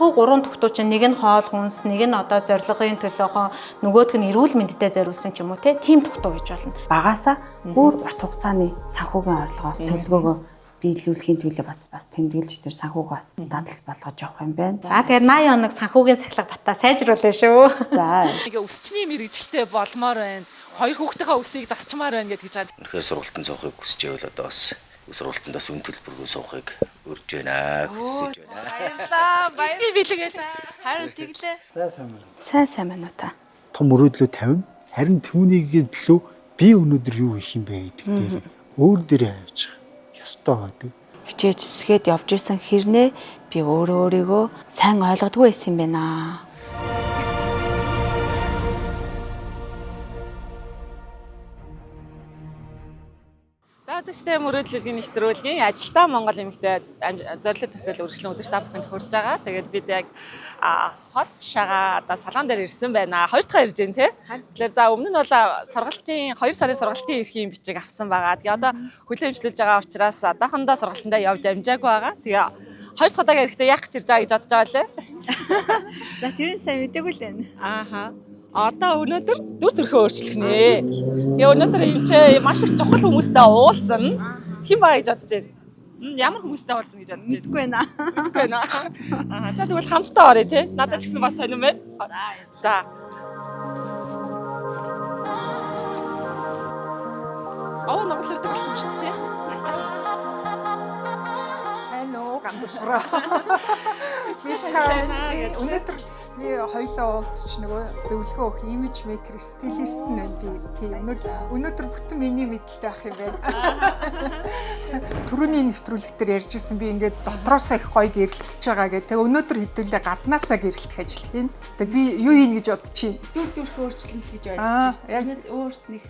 магадгүй 3 төгтөө чинь нэг нь хоол хүнс, нэг нь одоо зорилгын төлөөхөө нөгөөх нь эрүүл мэндэд зориулсан ч юм уу тийм төгтөө гэж болно. Багаасаа бүр урт хугацааны санхүүгийн орлогоо төлөвлөгөөгөө биелүүлэхийн төлөө бас тэмдэглэж тэр санхүүгөө бас дадал болгож явах юм байна. За тэгэхээр 80 хоног санхүүгийн сахилга батаа сайжруулна шүү. За. Тэгээ өсчний мэрэгжилтэй болмоор байна. Хоёр хүүхдийнхээ өсийг засчмаар байна гэж байгаа. Үнэхээр сургалтын цоохыг хүсэж байвал одоо бас сургалтанд бас үн төлбөргүй суухыг урьж байна, хүсэж байна. Баярлаа. Баярлалаа билгэлээ. Харин тэглээ. Сайн байна уу та. Том өрөөдлөө тавина. Харин түүнийг төлөө би өнөөдөр юу хийх юм бэ гэдэг дээр өөр дээрээ хайж ёстой байдаг. Хичээж зүсгээд явж исэн хэрнээ би өөрийгөө сайн ойлгодгүй байсан юм байна. За зөвхөн мөрөөдлөгийн нэвтрүүлгийн ажилтаа Монгол эмэгтэй зорилго төсөөл үргэлжлэн үзэж та бүхэнд хүрж байгаа. Тэгээд бид яг хос шагаа одоо салгаан дээр ирсэн байна. Хоёр дахь ирж байна тий. Тэгэхээр за өмнө нь бол сургалтын 2 сарын сургалтын эрхийн бичиг авсан байгаа. Тэгээ одоо хүлээн эмчилж байгаа учраас одоохондоо сургалтандаа явж амжаагүй байгаа. Тэгээ хоёр дахь удаага ирэхдээ яах гэж ирж байгаа гэж бодож байгаа лээ. За тэрийг сайн мэдээгүй л байна. Ааха. Одоо өнөөдөр дүр төрхөө өөрчлөх нэ. Тэгээ өнөөдөр энэ ч маш их чухал хүмүүстэй уулзсан. Хэн байгаа гэж бодож байна? Ямар хүмүүстэй уулзсан гэж бодож байна? Мэдгүй байна. Мэдгүй байна. Аа за тэгвэл хамтдаа оръё те. Надад ч гэсэн бас сонирм байна. За. Аа Монголоор төгөлцсөн шүү дээ. Сайн уу гандуураа. Өнөөдөр би хоёлоо уулзч нөгөө зөвлөгөө өгөх имиж мейкер стилист нь байна би. Тийм өнөөдөр бүтэн миний мэдлэлтэй байх юм байна. Түрүүний нэвтрүүлэг дээр ярьж ирсэн би ингээд дотроосоо их гоё гэрэлтэж байгаа гэх. Тэгээ өнөөдөр хэдүүлээ гаднаасаа гэрэлтэх ажил хийн. Тэгээ би юу хийн гэж бодож чинь. Дүр төрх өөрчлөлт гэж ойлгож байна. Тэрнээс өөрт нэг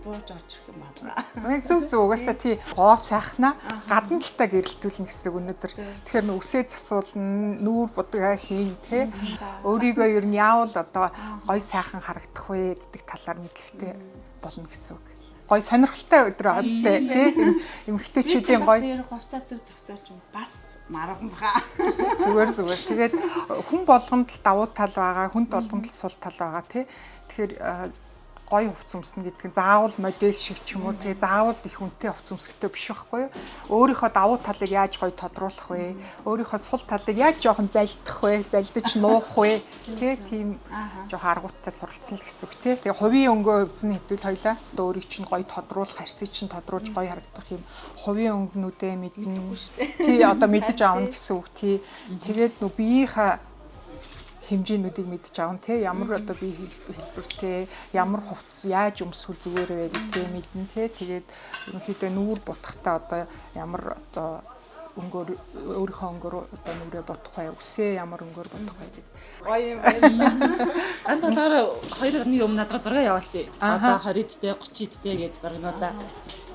бууж орчих юм байна. Нэг зөв угаасаа тий гоо сайхнаа гадна талтаа гэрэлтүүлнэ гэсэн өнөөдөр. Тэгэхээр үсээ засуулна, нүүр будгаа хийн тий. Өөрийгөө ер нь яавал одоо гой сайхан харагдах вэ гэдэг талаар мэдлэгтэй болно гэсэн үг. Гой сонирхолтой өдөр байгаа зү тий. Эмэгтэйчүүдийн гой хувцас зөв зохицуулж бас маргамхаа. Зүгээр. Тэгээд хүн болгонд л давуу тал байгаа, хүнд болгонд л сул тал байгаа тий. Тэгэхээр гоё хувц өмснө гэдэг нь заавал модель шиг ч юм уу тэгээ заавал их үнэтэй хувц өмсөхтэй биш байхгүй юу? Өөрийнхөө давуу талыг яаж гоё тодруулах вэ? Өөрийнхөө сул талыг яаж жоохон залдах вэ? Залдаж нуух вэ? Тэгээ тийм жоохон аргуудтай суралцсан л гэсэн үг тий. Тэгээ хувийн өнгөө хөвцний хэдүүл хоёлаа одоо өөрийг чинь гоё тодруулах, харьцыг чинь тодруулж гоё харагдах юм хувийн өнгөнүүдээ мэднэ. Тий одоо мэдэж аавна гэсэн үг тий. Тэгээд нөө биеийнхээ хэмжээнүүдийг мэдж аавн те ямар одоо бие хэлбэртэй ямар хувцас яаж өмсвөл зүгээр вэ гэдгийг мэднэ те тэгээд ерөнхийдөө нүүр бутахтаа одоо ямар одоо өнгөөр өөрийнхөө өнгөөр одоо нүрээ бодох бай үсээ ямар өнгөөр бодох бай гэдэг гоё юм байна. Анд болохоор 2 оны өмнө надраа зураг явуулсан. Одоо 20-д 30-д гэдэг зурагнуудаа.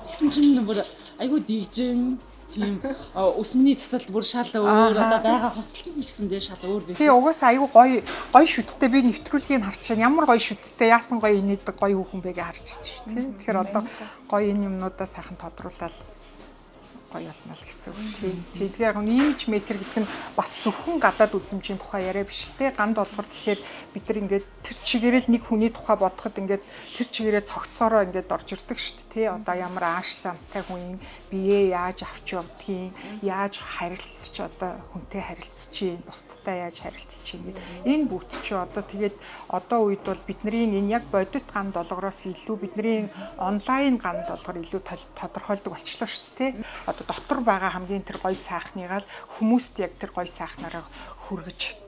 Тэгсэн чинь бүр айгүй дийжин тийм өсмөний засалт бүр шал өөр одоо байгаа хувцлалт нэгсэндээ шал өөр байсан. Тий угаасаа айгүй гоё шүттэй би нэвтрүүлгийг харж байна. Ямар гоё шүттэй яасан гоё инээдэг гоё хүүхэн бэ гэж харж ирсэн шүү тий. Тэгэхээр одоо гоё энэ юмнуудаа сайхан тодруулаад гоё болно л гэсэн үг тий. Тэгэхээр имиж мейкер гэдэг нь бас зөвхөн гадаад үзмжийн тухай яриа биш л тий. Ганд болгор гэхээр бид нар ингээд тэр чигээрэл нэг хүний тухай бодоход ингээд тэр чигээрээ цогцоороо ингээд орж ирдэг шүү дээ тий. Одоо ямар ааш замтай хүн бие яаж авч явдгийг, яаж харилцаж одоо хүнтэй харилцаж чинь, бусдтай яаж харилцаж чинь гэдэг. Энэ бүт чи одоо тэгээд одоо үед бол бидний энэ яг бодит ганд долгороос илүү бидний онлайн ганд долгор илүү тодорхойлдог болчихлоо шүү дээ тий. Дотор байгаа хамгийн тэр гоё сайхныгаа л хүмүүст яг тэр гоё сайхнаараа хүргэж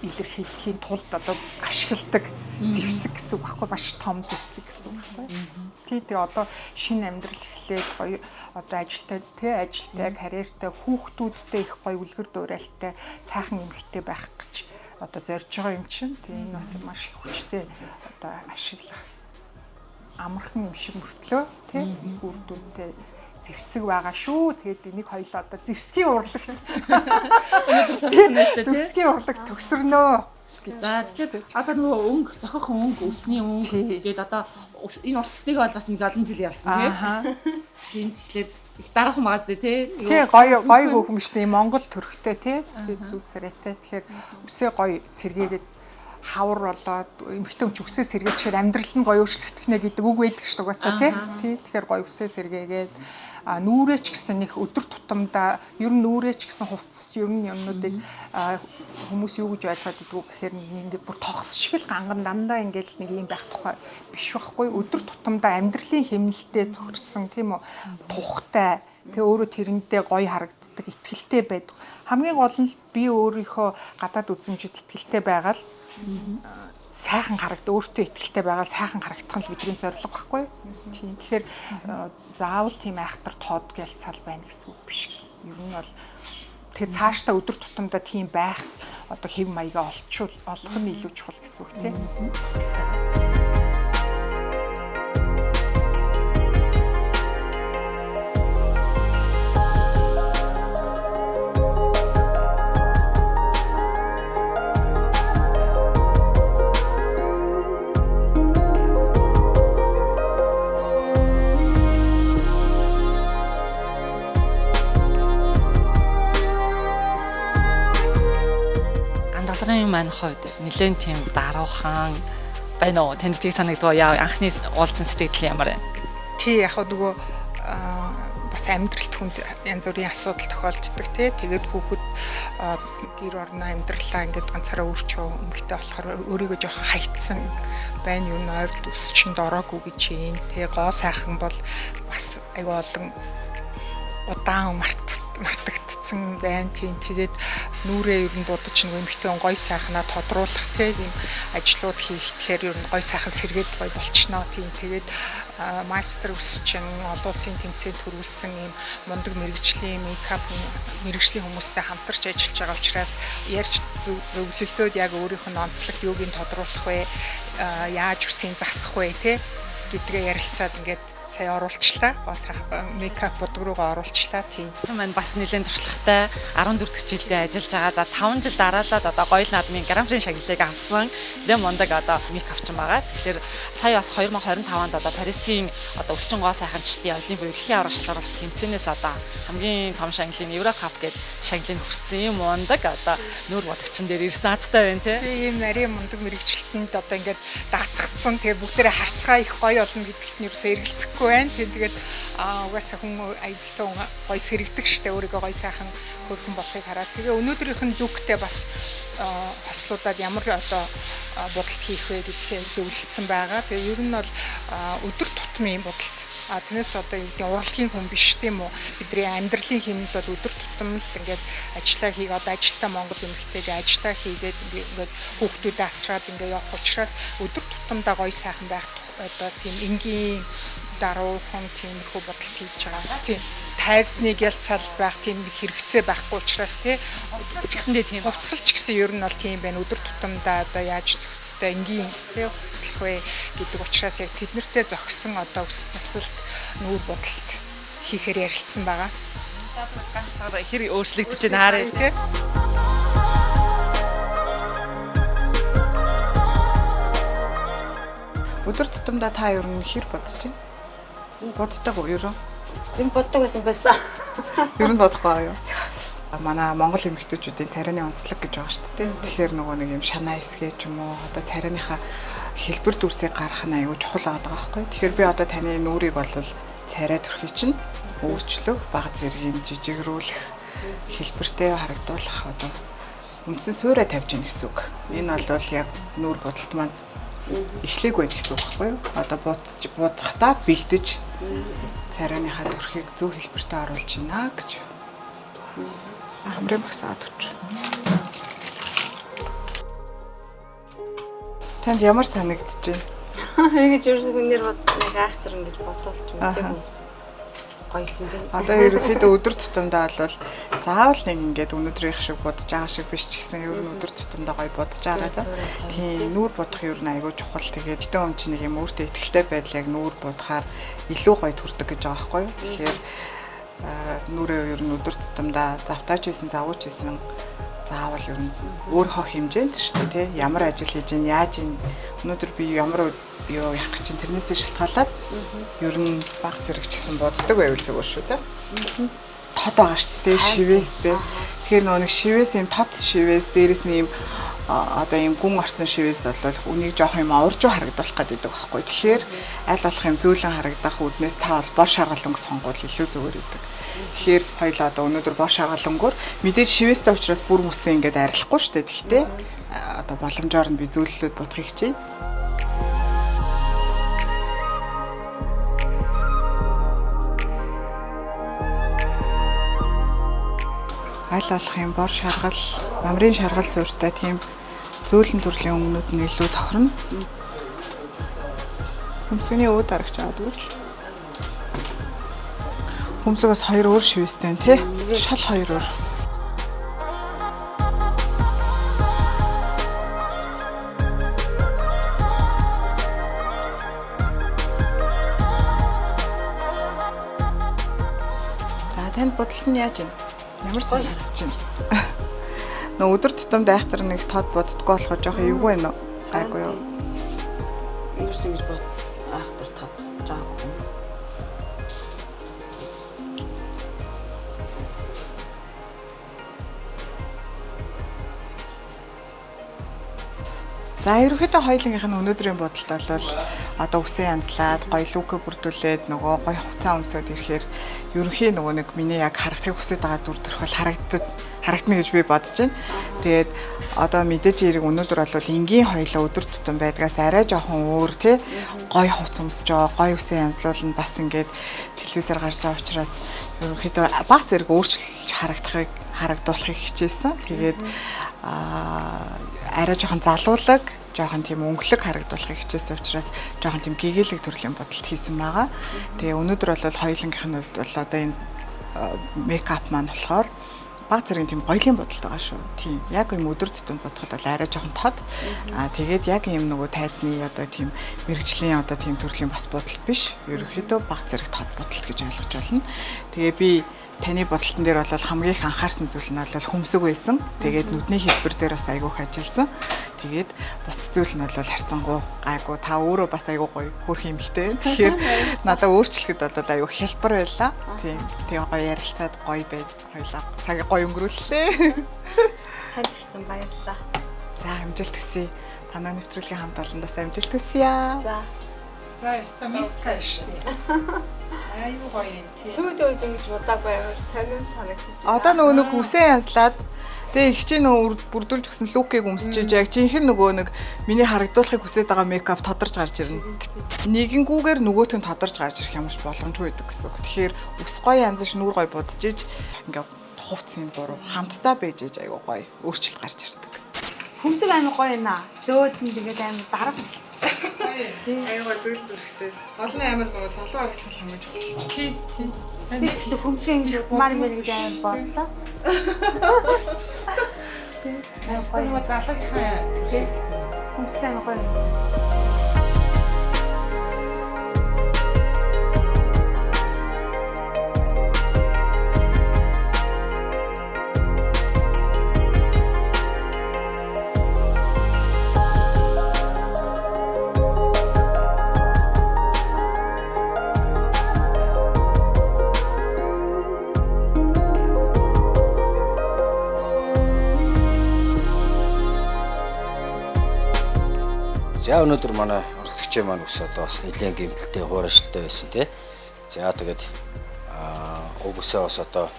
илэрхийлэхийн тулд одоо ашигладаг зэвсэг гэсэн үг байхгүй маш том зэвсэг гэсэн үг байхгүй. Тэгээ одоо шинэ амьдрал эхлээд гоё одоо ажилтай карьертай хүүхдүүдтэй их гоё үлгэр дуурайлтай сайхан эмэгтэй байх гэж одоо зорж байгаа юм чинь. Тэгээ энэ бас маш их хүчтэй одоо ашиглах амархан юм шиг мөртлөө тий хүүхдүүдтэй зэвсэг байгаа шүү. Тэгээд энийг хоёлоо одоо зэвсгийн урлагт өнөөдөр сурсан байна шүү дээ. Зэвсгийн урлагт төгсөрнөө. За тэгэхээр одоо нөгөө өнгө зохих өнгө өсний өнгө тэгээд одоо энэ уртцныг бол бас нэг олон жил явсан тийм. Тэгэхээр их дараахан магаас тий. Тий гоё гөхөмжтэй Монгол төрхтэй тий. Зүг царайтай. Тэгэхээр үсээ гоё сэргээгээд хавар болоод эмхтэн ч үсээ сэргээчихээр амьдрал нь гоё өөрчлөгдөх нэ гэдэг үг байдаг шүү дээ угаасаа тий. Тэгэхээр гоё үсээ сэргээгээд нүүрээ ч гэсэн их өдөр тутамдаа ер нь нүүрээ ч гэсэн хувцас ер нь юмнуудыг хүмүүс юу гэж ойлгоод идэггүй гэхээр ингээд бүр тогс шиг л ганган дандаа ингээд нэг юм байх тухай биш байхгүй өдөр тутамдаа амьдралын хэмнэлтэд зохирсон тийм үү тухтай тэгээ өөрөө тэрэндээ гоё харагддаг итгэлтэй байдаг хамгийн гол нь би өөрийнхөө гадаад үзмжид итгэлтэй байгаад сайхан өөртөө итгэлтэй байгаа сайхан харагдах нь бидний зорилго байхгүй. Тийм. Тэгэхээр заавал тийм айхтар тод гэлцал байна гэсэн үг биш. Ер нь бол тэгээ цаашдаа өдөр тутамдаа тийм байх одоо хэв маягаа олох нь илүү чухал гэсэн үг тийм. Маань хувьд нэлээд тийм даруухан байна уу? Танд тийг санагдав яа анхны уулзсан сэтгэл ямар вэ? Тий яг нөгөө бас амьдралд хүнд янз бүрийн асуудал тохиолддог тий. Тэгээд хүүхэд гэр орноо амьдралаа ингээд ганцаараа өөрчөө өмгтэй болохоор өөрийгөө жоохон хайцсан байна юу нойрд өсчөнд ороогүй гэж юм. Тэгээ гоо сайхан бол бас айгүй олон удаан мартагдсан байна тийм. Тэгээд нүрээ ер нь будаж нэг эмхтэн гоё сайхнаа тодруулах тийм ажлууд хийхээр ер нь гоё сайхан сэргээд гоё болчихноо тийм. Тэгээд мастер өсчин олон улсын тэмцээнд төрүүлсэн юм мундаг мэрэгжлийн мэрэгжлийн хүмүүстэй хамтарч ажиллаж байгаа учраас ярьж зөвлөлтөд яг өөрийнх нь онцлог юуг нь тодруулах вэ яаж үсийн засах вэ тий гэдгээ ярилцаад ингээд сая оруулчлаа. Бас мейкап бодог руугаа оруулчлаа тийм. Маань бас нэлээд туршлагатай 14 дэх жилдээ ажиллаж байгаа. За 5 жил дараалаад одоо гоёл наадмын гран-при шагналыг авсан. Нэлээд мундаг одоо мейкапчин байгаа. Тэгэхээр сая бас 2025 онд одоо Парисын одоо өсчин гоо сайханчдын олимпийн дэлхийн аврах шалгаруулалт тэмцээнээс одоо хамгийн том шагналын Еврокап гэдэг шагналыг хүртсэн юм мундаг одоо нүүр бодогчин дээр ирсэн азтай байна тий. Тийм нарийн мундаг мэрэгчлэлтэнд одоо ингээд даатгцсан. Тэгээ бүгдээрээ харцгаа их гоё болно гэдэгт нь ерөөсөө эргэлзэхгүй байна. Тэгээд угаасаа хүн аягтай гоё сэрэгдэг штэ өөрийгөө гоё сайхан хөрхөн болохыг хараад тэгээ өнөөдрийнх нь лүктэй бас хослуулаад ямар одоо бодолт хийх вэ гэдгийг зөвлөсөн байгаа. Тэгээ ер нь бол өдөр тутмын бодолт тэрнээс одоо юу гэдэг урлагийн хүн биш тийм үү бидний амьдралын хэмнэл бол өдөр тутам л ингээд ажиллаа хийгээ одоо ажилтаа Монгол эмэгтэйгээ ажиллаа хийгээд ингээд хүүхдүүдээ асраад ингээд явах учраас өдөр тутамдаа гоё сайхан байх одоо тийм энгийн даруухан тиймэрхүү бодолт хийж байгаа. Тийм тайзныг ялцал байх тийм хэрэгцээ байхгүй учраас тий уцалч гэсэндээ тийм уцалч гэсэн ер нь бол тийм байна. Өдөр тутамдаа одоо яаж зөвхөстэй энгийн тий уцалах вэ гэдэг учраас яг тэднэртэй зохисон одоо өс засалт нүүр бодолт хийхээр ярилцсан байгаа. За ганцаар хэр өөрчлөгдөж байна харъя тий. Өдөр тутамдаа та ер нь хэр бодож байна? Боддог уу ерөө? Би боддог байсан. Ер нь бодохгүй юу? Манай Монгол эмэгтэйчүүдийн царайны онцлог гэж байгаа шүү дээ. Тэгэхээр нөгөө нэг юм шанаа эсгээ ч юм уу одоо царайныхаа хэлбэр дүрсийг гаргах нь аюул чухал байгаа байхгүй. Тэгэхээр би одоо таны нүрийг бол царай төрхий чинь өөрчлөх, бага зэргийн жижигрүүлэх, хэлбэртэй харагдуулах одоо үндсэн суурэ тавьж гин гэсэн үг. Энэ бол яг нүур бодолт маань ишлэг байх гэсэн үг байхгүй юу? Одоо бодохдаа бэлдэж царайныхаа төрхийг зөв хэлбэртээ оруулж байна гэж. Хамрын багсаад өч. Танд ямар санагдаж байна? Ингэж ерөөсөө хүнээр нэг айхтар ингэж бодуулж үзээгүй. Гоё юм байна. Одоо ерөөхдөө өдөр тутамдаа бол заавал нэг ингээд өнөөдрийнх шиг бодож байгаа шиг биш ч гэсэн ер нь өдөр тутамдаа гоё бодож байгаагаа. Тийм нүүр бодох ер нь айгүй чухал. Тэгээд хэдэн өмч нэг юм өөртөө ихтэй байдал яг нүүр бодохоор илүү гоё төрдөг гэж байгаа байхгүй юу? Тэгэхээр нүрээ ер нь өдөр тутамдаа завтааж байсан, завууж байсан заавал ер нь өөрийнхөө хэмжээнд шүү дээ тий. Ямар ажил хийж гин, яаж ин өнөөдөр би ямар юу явах гэж чинь тэрнээсээ шалтгаалаад ер нь баг зэрэг ч гэсэн боддог байвал зүгээр шүү заа. тод байгаа шүү дээ. Шивээстэй. Тэгэхээр нөгөө нэг шивээс юм тод шивээс дээрэс нь юм одоо юм гүн орцсон шивээс бол үнийг жоох юм уржуу харагдуулах гэдэг байхгүй. Тэгэхээр аль болох юм зөөлөн харагдах үүднээс та бол бор шаргал өнгө сонгуул илүү зүгээр гэдэг. Тэгэхээр хоёлаа одоо өнөөдөр бор шаргал өнгөөр мэдээж шивээстэй учраас бүр мөсөн ингээд арилахгүй шүү дээ. Гэхдээ одоо боломжоор нь би зөөллөд бодохыг хичээе. Аль болох юм бор шаргал, намрын шаргал суурьтай тийм зөөлөн төрлийн өнгөнүүд нь илүү тохирно. Хөмсгний өөд харагч аваад үгүй. Хөмсгөөс 2 өөр шивээстэй тий. Шал 2 өөр. За танд бодлол нь яаж байна? Ямар санагдаж байна? Нөө өдөр тутамд айхтар нэг тод боддгоо болохоор жоох эвгүй байна уу? Гайгүй юу? Ингэж ингэж бод айхтар тод жаагүй. За ерөнхийдөө хоёулынх нь өнөөдрийн бодолд бол одоо үсээ янзлаад гоё лүкэ бүрдүүлээд нөгөө гоё хуцаа өмсөд ирэхээр ерөнхий нөгөө нэг миний яг харагдахыг хүсэж байгаа дүр төрх бол харагдана гэж би бодож байна. Тэгээд одоо мэдээж хэрэг өнөөдөр бол энгийн хоёлоо өдөр тутам байдгаас арай жоохон өөр тий гоё хуц өмсөж байгаа гоё үсээ янзлуулна бас ингээд телевизээр гарч байгаа учраас ерөнхийдөө баг зэрэг өөрчлөлт харагдуулахыг хичээсэн. Тэгээд арай жоохон залуулаг, жоохон тийм өнгөлөг харагдуулахыг хичээсэн учраас жоохон тийм гэгээлэг төрлийн бодолт хийсэн байгаа. Тэгээ өнөөдөр бол хоёулынгийнх нь бол одоо энэ мейкап маань болохоор баг зэрэг тийм гоёлын бодолт байгаа шүү. Тийм. Яг юм өдөр тутам бодоход бол арай жоохон тод. Тэгээд яг юм нөгөө тайзны одоо тийм мэрэгжлийн одоо тийм төрлийн бас бодолт биш. Ерөнхийдөө баг зэрэг тод бодолт гэж ойлгож байна. Тэгээ би таны бодолтон дээр бол хамгийн их анхаарсан зүйл нь бол хөмсөг байсан. Тэгээд нүдний хэлбэр дээр бас айгүйх ажилласан. Тэгээд бус зүйл нь бол харьцангуй гайгүй. Та өөрөө бас айгүй гоё хөрх юмхтэй. Тэгэхээр надад өөрчлөхөд бол айгүй хялбар байлаа. Тийм. Тэгээ гоё ярилцаад гоё байд. Хоёлаа цаг гоё өнгөрүүллээ. Танд гэсэн баярлалаа. За амжилт хүсье. Танай нэвтрүүлгийн хамт олондоос амжилт хүсье. За стамистай шүү дээ. Аюу гоё юм тий. Сүүлийн үед ингэж удаагүй сонир санагдаж байна. Одоо нөгөө нэг үсээ янзлаад тэгээ их чи нөгөө бүрдүүлж өгсөн лукийг өмсчээж яг жинхэнэ нөгөө нэг миний харагдуулахыг хүсэж байгаа мейкап тодорч гарч ирнэ. Нэгэнгүүгээр нөгөөтг нь тодорч гарч ирэх юмш боломжгүй байдаг гэсэн үг. Тэгэхээр үс гоё янзш нүур гоё бодож иж ингээ хувцсны буруу хамтдаа байж иж аюу гоё өөрчлөлт гарч ирдэг. Хөмсөг амар гоё наа. Зөөлн тэгээд амар дарга болчихсон. Аюугаа зөөлд өрхтэй. Олон амар нөгөө залуу харагдах юм чухал. Тий. Би гэсэн хөмсгэн гэж маар мэл гэж амар бодлоо. Ястаа нөгөө залуугийнхаа Хөмсгэн амар гоё. За өнөөдөр манай оролцогчийн маань ус одоо бас нэлээд гэмтэлтэй хуурайшилтай байсан тий. За тэгээд уг усаа бас одоо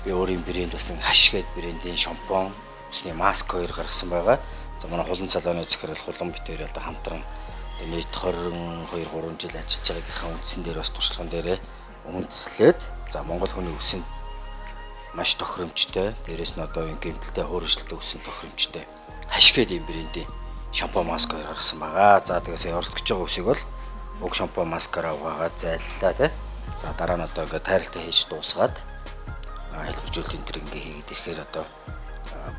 би өөрийн брэнд бас нэг хаш гээд брэндийн шампунь, усны маск хоёр гаргасан байгаа. За манай хулан салааны захирал хулан битээр одоо хамтран нийт 22-3 жил ажиллаж байгаагийнхаа үндсэн дээр бас туршлаган дээрээ үндэслээд за Монгол хүний үсэнд маш тохиромжтой, дээрээс нь одоо энэ гэмтэлтэй хуурайшилтай үсэн тохиромжтой хаш гээд юм брэндийн шампунь маск гаргасан байгаа. За тэгээс оролцож байгаа үсийг бол уг шампунь маскаараа угаагаад зайллаа тий. За дараа нь одоо ингээд тайралтай хийж дуусгаад хэлбэржүүлэлт энэ төр ингээ хийгээд ирэхээр одоо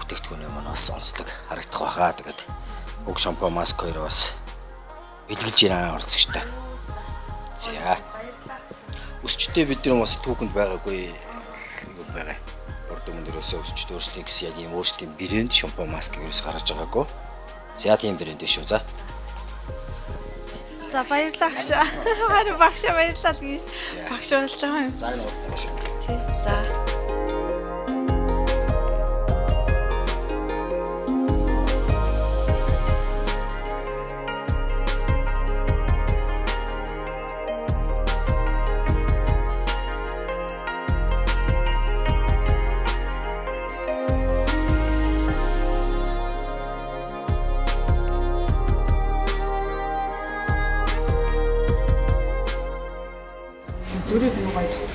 бүтээгдэхүүний маань бас онцлог харагдах байхаа. Тэгээд уг шампунь маск хоёр бас бэлгэлж байна оролцогчтой. За өсчтэй бидний бас түүхэнд байгаагүй юм байгаа. Урд өмнөрөөсөө өсчтэй өөрсдийн гэсэн яг ийм өөрсдийн брэнд шампунь маск ерөөс гаргаж байгаагүй. За тийм брэнд шүү. За. За баярлалаа багш. Харин багш баярлалаа гэж багш болж байгаа юм. За энэ бол шүү.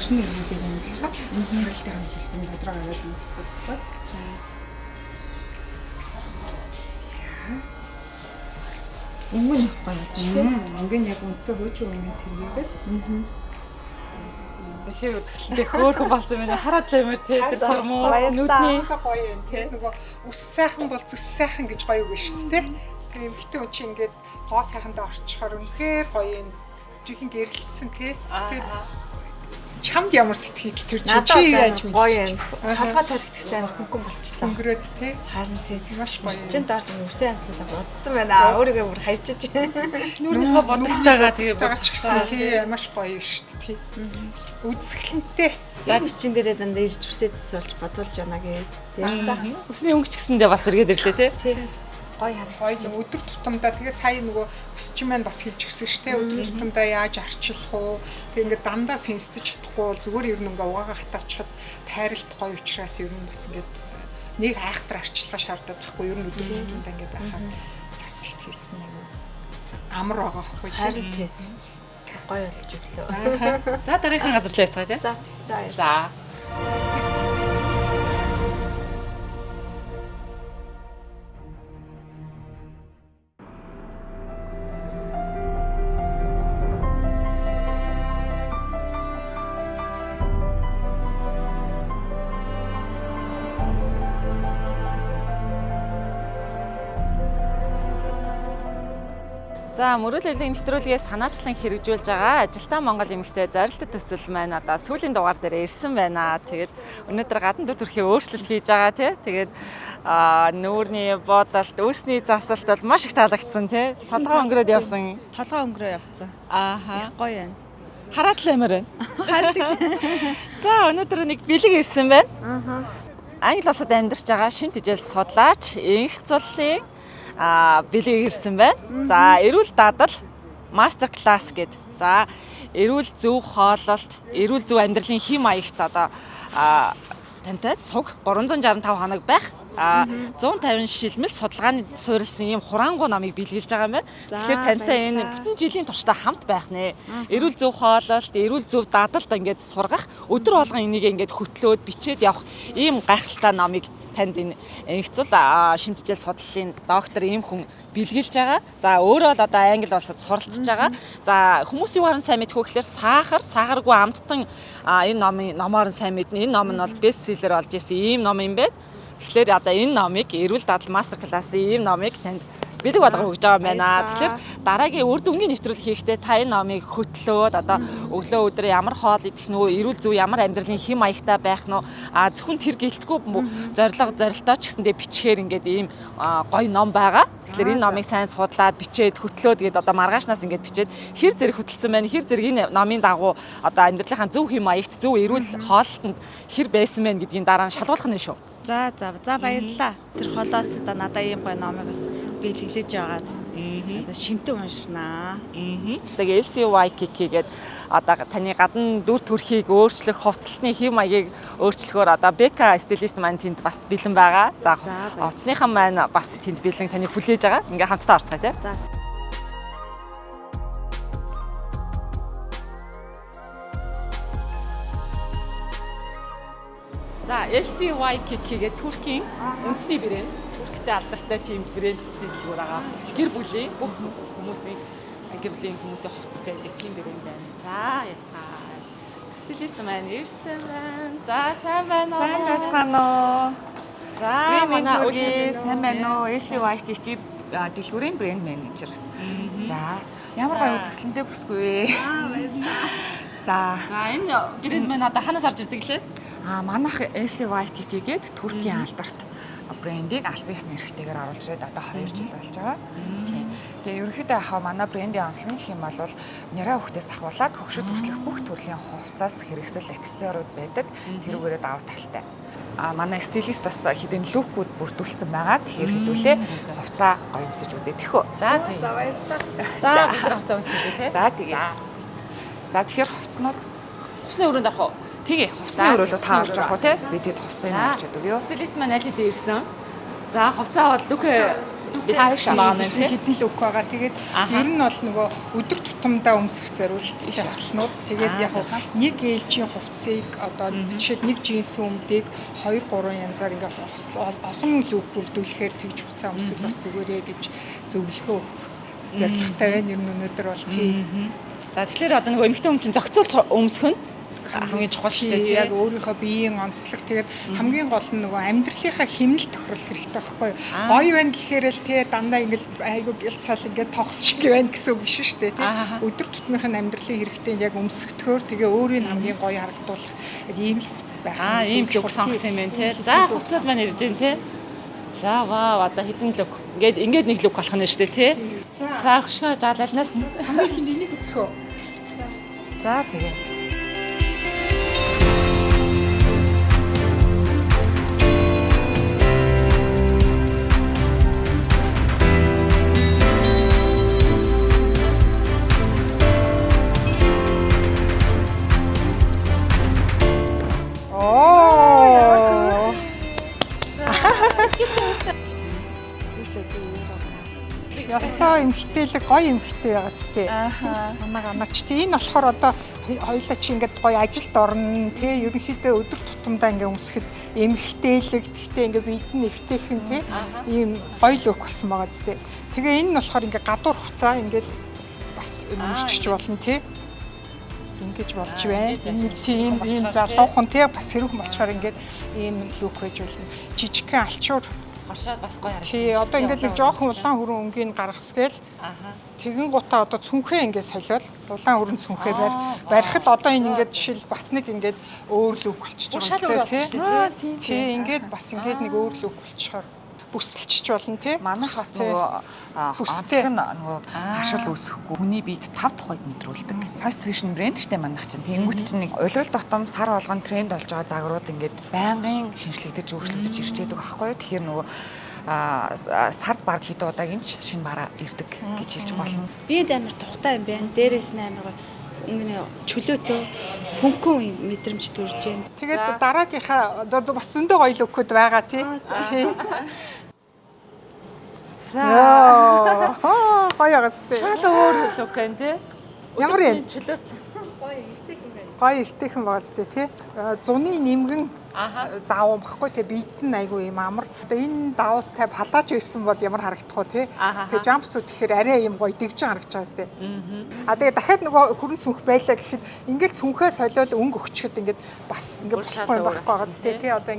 төвшин нэрмэлийг үнэлж байгаа. Нэрэлтэй хамт хэлбэрийн бодроо аваад юм гэсэн үг байна. Өнгө нь гоё болж тийм. Өнгөний яг үндсэн хуучин өнгөний сэргээгээд. Тэгэхээр үзэсгэлэнтэй хөөрхөн болсон байна. Хараад л юмэр те тэр сормоос нүдний гоё юм тий. Нөгөө үс сайхан бол зүс сайхан гэж гоё үг шүү дээ тий. Тэгээ эмхтэй хүн чинь ингээд гоо сайхандаа орчихоор үнэхээр гоё юм. Жихэн гэрэлтсэн тий. Тэгээ чамд ямар сэтгэл тэр чи яаж гоё юм. Толгой тархитгсан амар хөнгөн болчихлоо. өнгөрөөд тий. Харин тий. Маш гоё. Чин дорж үсэн яслаа бодсон байна. Өөрийгөө бүр хайчиж. нүрийнхээ бодогтойгоо тэгээ Таач гэсэн тий маш гоё шүү дээ тий. Үзэсгэлэнтэй. За чин дээрээ дандаа ирж үсээ засуулж бодуулж яана гэж ярьсан. өсний өнгө ч гэсэндээ бас эргээд ирлээ те. Тий. Гоё харагдаж. Гоё өдөр тутамдаа тэгээ сая нөгөө өсч маань бас хэлж гисэн шүү дээ. Өдөр тутамдаа яаж арчлах уу? Тэг ингээд дандаа сэнстэж чадахгүй бол зүгээр ер нь ингээ угаагаа хатаачхад тайралт гоё учраас ер нь бас ингээд нэг айхтар арчилгаа шаардаад байхгүй ер нь өдөр тутамдаа ингээд байхад засалт хийсэн юм. Амар байгаа байхгүй Харин тий. Гоё болж өглөө. За дараагийн газар л яцгаа те. За. За. За мөрөөлөлийн нэвтрүүлгээ санаачлан хэрэгжүүлж байгаа ажилтаа Монгол эмэгтэй зорилттой төсөл маань одоо сүүлийн дугаар дээр ирсэн байна. Тэгээд өнөөдөр гадна дүр төрхийн өөрчлөлт хийж байгаа тий. Тэгээд нүүрний бодолт, үүсний засалт бол маш их таалагдсан тий. Толгой өнгөрөөд явсан. Толгой өнгөрөө явцсан. Ааха. Гоё юм. Хараад л амар байна. За өнөөдөр нэг бэлэг ирсэн байна. Англи улсад амьдарч байгаа шин тэжээл судлаач Инх Цуллын бэлэг ирсэн байна. За эрүүл дадал мастер класс гэдэг. За эрүүл зөв хооллолт, эрүүл зөв амьдралын хэм маягт одоо тантай цуг 365 хоног байх. 150 шилмэл судалгааны суурилсан ийм хураангуй намыг бэлгэлж байгаа юм байна. Тэгэхээр тантай энэ бүтэн жилийн туршдаа хамт байх нэ. Эрүүл зөв хооллолт, эрүүл зөв дадалд ингээд сургах, өдөр болгон энийг ингээд хөтлөөд бичээд явах ийм гайхалтай намыг танд энэ Инхцул шимтгийл судлалын доктор ийм хүн бэлгэлж байгаа. За өөрөө л одоо англи улсад суралцж байгаа. За хүмүүс юу харан сайн мэдхүү гэхээр сахаргүй амттан энэ номоор нь сайн мэднэ. Энэ ном нь бол бестселлер болж исэн ийм ном юм байна. Тэгэхээр одоо энэ номыг эрүүл дадал мастер классын ийм номыг танд бэлэг болгоо өгж байгаа юм байна. Тэгэхээр дараагийн үр дүнгийн нэвтрүүлэг хийхдээ та энэ номыг хөтлөөд одоо өглөө өдөр ямар хоол идэх нь вэ? Эрүүл зөв ямар амьдралын хэм маягтай байх нь вэ? Зөвхөн тэр гэлтгүй зорилтоо ч гэсэндээ бичгээр ингээд ийм гоё ном байгаа. Тэгэхээр энэ номыг сайн судлаад бичээд хөтлөөд гээд одоо маргаашнаас ингээд бичээд хэр зэрэг хөтөлсөн байна. Хэр зэрэг энэ номын дагуу одоо амьдралынхаа зөв хэм маягт зөв эрүүл хоолтонд хэр байсан бэ гэдгийг дараа нь шалгуулах нь шүү. За баярлалаа. Тэр холоос одоо надаа ийм гоё номыг бас бэлгэлж яваад. Одоо шимтэн уншнаа. Тэгээ LCYKK гээд одоо таны гадна дүр төрхийг өөрчлөх, хувцалтны хэм маягийг өөрчлөхөөр одоо Бека стилист маань тэнд бас бэлэн байгаа. За хувцсныхан маань бас тэнд бэлэн таныг хүлээж байгаа. Ингээ хамтдаа орцгаая тий. За. За LCYKK гэдэг Туркийн үндэсний брэнд. Турктэй алдартай тийм брэнд хүчний дэлгүүр байгаа. Гэр бүлийн бүх хүмүүсийн гэр бүлийн хүмүүсийн хувцас байдаг тийм брэнд байна. За яцгаа. Стилист маань ирсэн байна. За сайн байна уу? Сайн байцгаана уу? За манай үгүй сайн байна уу? LCYKK дэлгүүрийн брэнд менежер. За ямар гоё үзэсгэлэнтэй бүсгүй. За энэ брэнд маань одоо ханаас орж ирдэг лээ? Манайх LCYKK гээд Туркийн алдарт брендийг аль биесний нэрхтэйгээр оруулж ирээд одоо 2 жил болж байгаа. Тийм. Тэгээ ерөнхийдөө яхаа манай брендийн онцлог гэх юм бол няраа хөвгтөөс ахуулаад хөгшөд хүртэлх бүх төрлийн хувцас хэрэгсэл аксессуарууд байдаг. Тэрүүгээрээ даваа талтай. Манай стилист бас хэдэн лукүүд бүрдүүлсэн байгаа. Тэгэхээр хэдүүлээ хувцаа гоё өмсөж үзээ тэхөө. За баярлалаа. За бид нар хувцаа өмсөж үзье те. За тэгээ. За тэгэхээр хувцнууд хувцсны өрөөнд орох уу? Тэгээ хувцсны өрөөлөө та орж явах уу те? Би тэгэд хувцсыг авч өгдөг юу? Стилист маань аль хэдийн ирсэн. За хувцаа бол лүкэ би хайшаа маань те. Хэдэн лүк байгаа. Тэгээд ер нь бол нөгөө өдөр тутамдаа өмсөх зориулттай хувцснууд. Тэгээд яг нэг ээлжийн хувцсыг одоо жишээл нэг джинс өмдийг 2-3 янзаар ингээ олон лүп бүрдүүлэхээр тэгж хуцаа өмсөх бас зүгээрээ гэж зөвлөгөө өгөх зорилготой байна. Ер нь өнөөдөр бол тийм. За тэгэхээр одоо нөгөө эмэгтэй хүн чинь зохицуулж өмсөх нь хамгийн чухал шүү дээ. Яг өөрийнхөө биеийн онцлог тэгээд хамгийн гол нь нөгөө амьдралынхаа хэмнэл тохирол хэрэгтэй байхгүй юу? Гоё байна гэхээр л те дандаа ингээл айгуу гэлцаал ингээд тогс шиг байна гэсэн үг биш шүү дээ те. Өдөр тутмынхын амьдралын хэрэгтэй яг өмсгдөхөөр тэгээ өөрийг хамгийн гоё харагдуулах яг ийм л хувцас байх. Ийм л үг сонгосон юм байна те. За хувцсууд маань ирж байна те. За вау одоо хэдэн лук ингээд нэг лук болох нь шүү дээ те. За хөшгөө жаалалнаас хамгийн хин энийг үзхөө. За тэгээ. Ястаа эмхтэлэг гоё эмхтэй байгаа ч тий. Манаач тий энэ болохоор одоо хоёулаа чи ингээд гоё ажилд орно тий ерөнхийдөө өдөр тутамдаа ингээд өмсөхөд эмхтэлэг гэхдээ ингээд бид нь эвтэйхэн тий ийм гоё лук болсон байгаа ч тий. Тэгээ энэ нь болохоор ингээд гадуур хуцаа ингээд бас өмсчих болно тий. Ингэж болж байна. Энэ тийм ийм залуухан тий бас хэрэг болчоор ингээд ийм лук байж болно. Жижигхэн алчуур Оршоод бас гоё харагдаж байна. Тий, одоо ингээд нэг жоохон улаан хүрэн өнгийг гаргасгээл. Тэгэн гутаа одоо цүнхээ ингээд солиод улаан хүрэн цүнхээ барихад одоо энэ ингээд жишээл бас нэг ингээд өөр лүк болчихж байгаа юм тий. Тий, ингээд бас ингээд нэг өөр лүк болчихоор бүсэлчж болно тий. Манайх бас нөгөө онцлог нь нөгөө хашил үүсэхгүй хүний биед 5 тухайд мэдрүүлдэг. Fast fashion брэнд штэ манайх чинь. Тэнгүүт чинь нэг улирал дотом сар болгон тренд болж байгаа загварууд ингээд байнгын шинжлэгдэж өөрчлөгдөж ирж байдаг байхгүй юу. Тэгэхээр нөгөө сард баг хэд удаагийн шинэ бараа ирдэг гэж хэлж болно. Биед амар тухтай юм байна. Дээрээс нь амар ингэ чөлөөтэй хөнгөн мэдрэмж төрж байна. Тэгээд дараагийнхаа одоо бас зөндөө гоё лүкүүд байгаа тий. За. Гоё агастай. Шал өөр лук байна тий. Ямар юм? Чөлөөт. Гоё ихтэйхэн байгаа зү тий. Зуны нэмгэн давуу багхгүй тий биед нь айгүй юм амар. Одоо энэ давуутай палаж байсан бол ямар харагдах вэ тий. Тэгээ жампсууд тэгэхээр арай юм гоё дэгжин харагдаж байгаа зү. Тэгээ дахиад нөгөө хүрэн цүнх байлаа гэхэд ингээл цүнхээ солиол өнгө өгчөд ингээд бас ингээд болохгүй байгаа зү тий. Одоо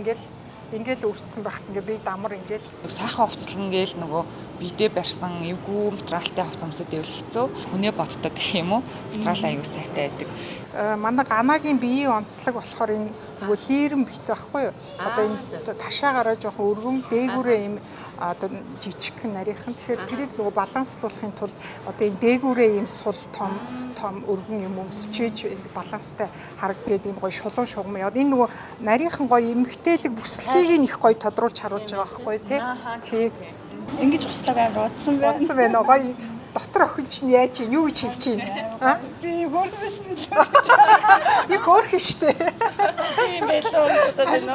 ингээл үрцсэн багт ингээ би дамар ингээл сайхан хувцлан гээл нөгөө бидээ барьсан эвгүй материалтай хувц өмсөд ивэл хэцүү хүнээ боддог гэх юм уу материал аягүй сайтай байдаг. Манай ганагийн биеийн онцлог болохоор энэ нөгөө лирэн бит байхгүй юу? Одоо энэ ташаагаараа жоохон өргөн дээгүүрээ юм одоо жижигхэн нарийнхан тэгэхээр тэрийг нөгөө баланслуулахын тулд одоо энэ дээгүүрээ юм сул том өргөн юм өмсчээж баланстай харагдгээд юм гоё шулуун шугам яваад энэ нөгөө нарийнхан гоё эмхтэлэг бүслэгийг их гоё тодруулж харуулж байгаа байхгүй тий. Ингэж хуслаг амар удсан байна. Удсан байна гоё дотор охин чинь яаж юу гэж хэлж байна? Би хөөрхөсөн билээ. Би хөөрхөн штэ. Тийм байлоо одоо байна.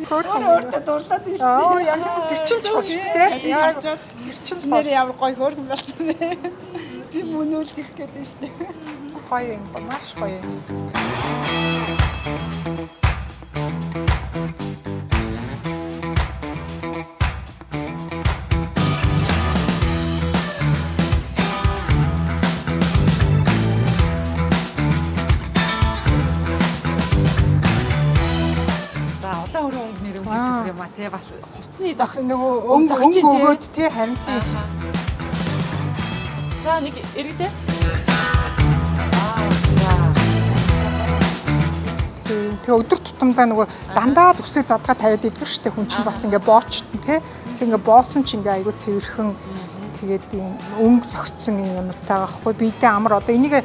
Хөөрхөн Өөртөө дурлаад байна шүү. Яг тэр чинь чухал шүү дээ. Яг тэр чинь Нэр ямар гоё хөөрхөн болсон бэ? Би мөнөөл гэх гээд байна шүү. Гоё юм маш гоё юм. Тий бас хувцсны бас нөгөө өнгө өгөөд тий харин тий. За нэг иргэдэ. Тэгээ өдөр тутамдаа нөгөө дандаа л үсээ задгаа тавиад идвэр штэ хүн чинь бас ингээ боочтон тий. Тэг ингээ боосон чинь ингээ айгу цэвэрхэн тэгээд ийм өнгө зөгцсөн юмтай байхгүй бидээ амар одоо энийг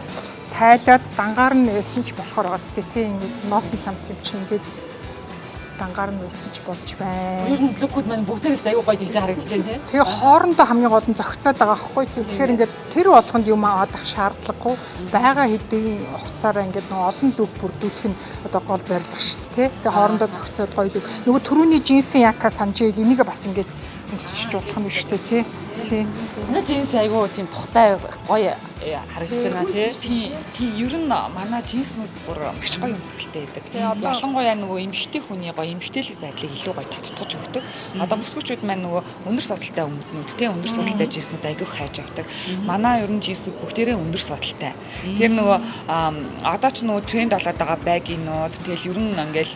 тайлаад дангаар нь нээсэн ч болохоор байгаа зү тий ингээ носон цамц юм чинь ингээ дангаар нь байсан ч болж байна. Ер нь лүкүүд маань бүгдээрээс аюу гоё тэгж харагдаж байна тий. Тэгээ хоорондоо хамгийн гол нь зөгцөөд байгаа байхгүй. Тэгэхээр ингээд тэр болгонд юм авах шаардлагагүй. Бага хэдийн хугацаараа ингээд нэг олон лүк бүрдүүлэх нь одоо гол зорилго шүү дээ тий. Тэгээ хоорондоо зөгцөөд гоё лүк. Нөгөө түрүүний джинсийн яка санджил энийг бас ингээд өмсчих болох нь шүү дээ тий. Манай джинс айгуу тийм тухтай гоё харагдаж байна тий. Тийм ер нь манай джинснүүд бүр маш гоё өмсгөлтэй байдаг. Ялангуяа нөгөө эмэгтэй хүний гоё эмэгтэйлэг байдлыг илүү гоё тодтогч өгдөг. Одоо бүсгүүчүүд маань нөгөө өндөр судалтай өмднүүд тий өндөр судалтай джинснүүд айгуу хайж авдаг. Манай ер нь джинсүүд бүгдээрээ өндөр судалтай. Тэр нөгөө одоо ч нөгөө тренд болоод байгаа байгинууд тэгэл ер нь ингээл